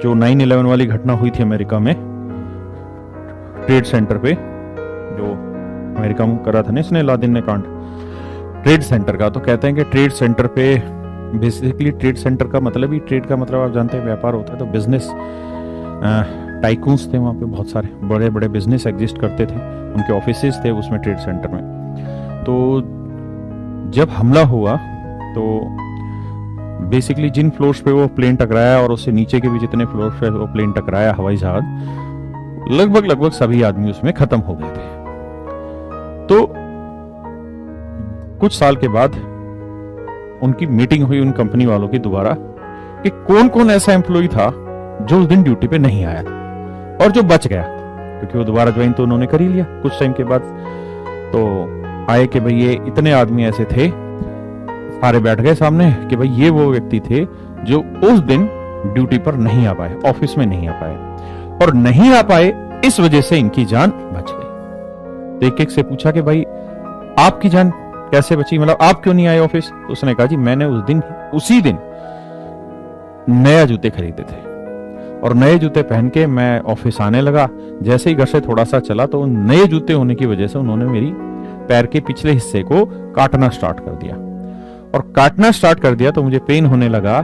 जो 9/11 वाली घटना हुई थी अमेरिका में, ट्रेड सेंटर पे, जो अमेरिका में करा था ना इसने, लादेन ने कांड, ट्रेड सेंटर का। तो कहते हैं कि ट्रेड सेंटर पे, बेसिकली ट्रेड सेंटर का मतलब ही, ट्रेड का मतलब आप जानते हैं व्यापार होता है, तो बिजनेस टाइकून्स थे वहाँ पे, बहुत सारे बड़े बड़े बिजनेस एग्जिस्ट करते थे, उनके ऑफिसेज थे उसमें, ट्रेड सेंटर में। तो जब हमला हुआ तो बेसिकली जिन फ्लोर्स पे वो प्लेन टकराया और उससे नीचे के भी जितने फ्लोर्स पे वो प्लेन टकराया, हवाई जहाज, लगभग सभी आदमी उसमें खत्म हो गए थे। तो कुछ साल के बाद उनकी मीटिंग हुई उन कंपनी वालों की दोबारा, कि कौन कौन ऐसा एम्प्लॉय था जो उस दिन ड्यूटी पे नहीं आया और जो बच गया, क्योंकि वो दोबारा ज्वाइन तो उन्होंने कर ही लिया कुछ टाइम के बाद। तो आए कि भाई ये इतने आदमी ऐसे थे, सारे बैठ गए सामने कि भाई ये वो व्यक्ति थे जो उस दिन ड्यूटी पर नहीं आ पाए, ऑफिस में नहीं आ पाए, और नहीं आ पाए इस वजह से इनकी जान बच गई। तो एक एक से पूछा कि भाई आपकी जान कैसे बची, मतलब आप क्यों नहीं आए ऑफिस? तो उसने कहा जी मैंने उसी दिन नया जूते खरीदे थे और नए जूते पहन के मैं ऑफिस आने लगा। जैसे ही घर से थोड़ा सा चला तो नए जूते होने की वजह से उन्होंने मेरी पैर के पिछले हिस्से को काटना स्टार्ट कर दिया, और काटना स्टार्ट कर दिया तो मुझे पेन होने लगा।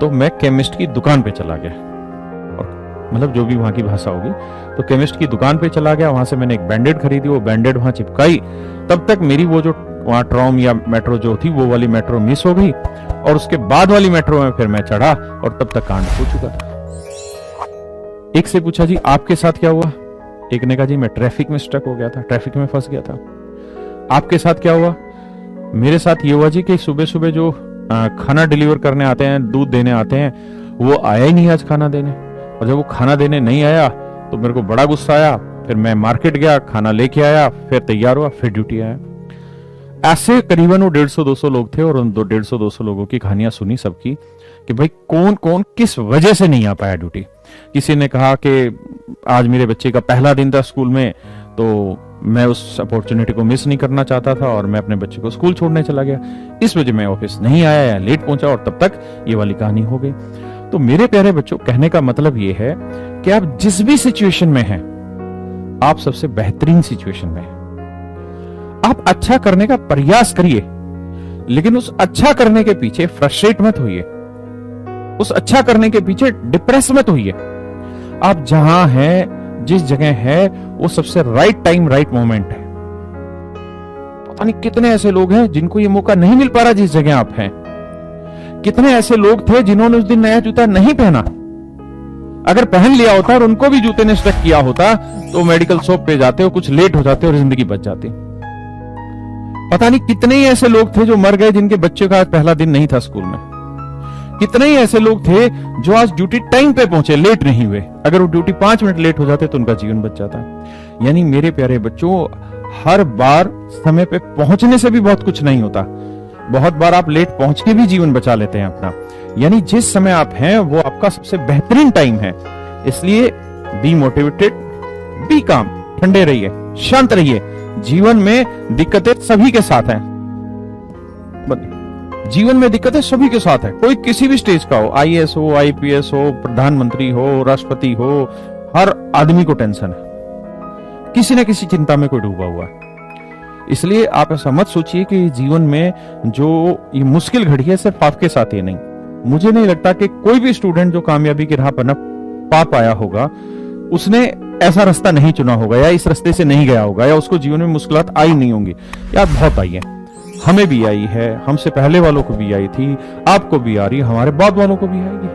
तो मैं केमिस्ट की दुकान पे चला गया, और मतलब जो भी वहां की भाषा होगी, तो केमिस्ट की दुकान पे चला गया, वहां से मैंने एक बैंडेड खरीदी, वो बैंडेड वहां चिपकाई। तब तक मेरी वो जो वहां ट्रॉम या मेट्रो जो थी, वो वाली मेट्रो मिस हो गई, और उसके बाद वाली मेट्रो में फिर मैं चढ़ा, और तब तक कांड हो चुका था। एक से पूछा जी आपके साथ क्या हुआ? एक ने कहा जी मैं ट्रैफिक में स्टक हो गया था, ट्रैफिक में फंस गया था। आपके साथ क्या हुआ? मेरे साथ ये हुआ जी कि सुबह सुबह जो खाना डिलीवर करने आते हैं, दूध देने आते हैं, वो आया ही नहीं आज खाना देने, और जब वो खाना देने नहीं आया तो मेरे को बड़ा गुस्सा आया। फिर मैं मार्केट गया, खाना लेके आया, फिर तैयार हुआ, फिर ड्यूटी आया। ऐसे करीबन वो 150-200 लोग थे, और उन 150-200 लोगों की कहानियां सुनी सबकी, कि भाई कौन कौन किस वजह से नहीं आ पाया ड्यूटी। किसी ने कहा कि आज मेरे बच्चे का पहला दिन था स्कूल में, तो मैं उस अपॉर्चुनिटी को मिस नहीं करना चाहता था, और मैं अपने बच्चे को स्कूल छोड़ने चला गया, इस वजह मैं ऑफिस नहीं आया या लेट पहुंचा, और तब तक ये वाली कहानी हो गई। तो मेरे प्यारे बच्चों, कहने का मतलब ये है कि आप जिस भी सिचुएशन में हैं, आप सबसे बेहतरीन सिचुएशन में हैं। आप अच्छा करने का प्रयास करिए, लेकिन उस अच्छा करने के पीछे फ्रस्ट्रेट मत होइए, उस अच्छा करने के पीछे डिप्रेस मत होइए। आप जहां हैं, जिस जगह है, वो सबसे राइट टाइम, राइट मोमेंट है। पता नहीं कितने ऐसे लोग हैं जिनको ये मौका नहीं मिल पा रहा जिस जगह आप हैं। कितने ऐसे लोग थे जिन्होंने उस दिन नया जूता नहीं पहना, अगर पहन लिया होता और उनको भी जूते ने स्टक किया होता तो मेडिकल शॉप पे जाते हो, कुछ लेट हो जाते और जिंदगी बच जाती। पता नहीं कितने ही ऐसे लोग थे जो मर गए जिनके बच्चे का आज पहला दिन नहीं था स्कूल में। कितने ही ऐसे लोग थे जो आज ड्यूटी टाइम पे पहुंचे, लेट नहीं हुए। अगर वो ड्यूटी 5 मिनट लेट हो जाते तो उनका जीवन बच जाता। यानी मेरे प्यारे बच्चों, हर बार समय पे पहुंचने से भी बहुत कुछ नहीं होता, बहुत बार आप लेट पहुंच के भी जीवन बचा लेते हैं अपना। यानी जिस समय आप हैं वो आपका सबसे बेहतरीन टाइम है। इसलिए बी मोटिवेटेड, बी काम, ठंडे रहिए, शांत रहिए। जीवन में दिक्कतें सभी के साथ हैं, जीवन में दिक्कतें सभी के साथ है, कोई किसी भी स्टेज का हो, आईएएस हो, आईपीएस हो, प्रधानमंत्री हो, राष्ट्रपति हो, हर आदमी को टेंशन है, किसी न किसी चिंता में कोई डूबा हुआ है। इसलिए आप ऐसा मत सोचिए कि जीवन में जो ये मुश्किल घड़ी है सिर्फ आपके साथ ही नहीं। मुझे नहीं लगता कि कोई भी स्टूडेंट जो कामयाबी की राह पर न पा पाया होगा, उसने ऐसा रास्ता नहीं चुना होगा, या इस रास्ते से नहीं गया होगा, या उसको जीवन में मुश्किलात आई नहीं होंगी। यार बहुत आई है, हमें भी आई है, हमसे पहले वालों को भी आई थी, आपको भी आ रही है, हमारे बाद वालों को भी आएगी।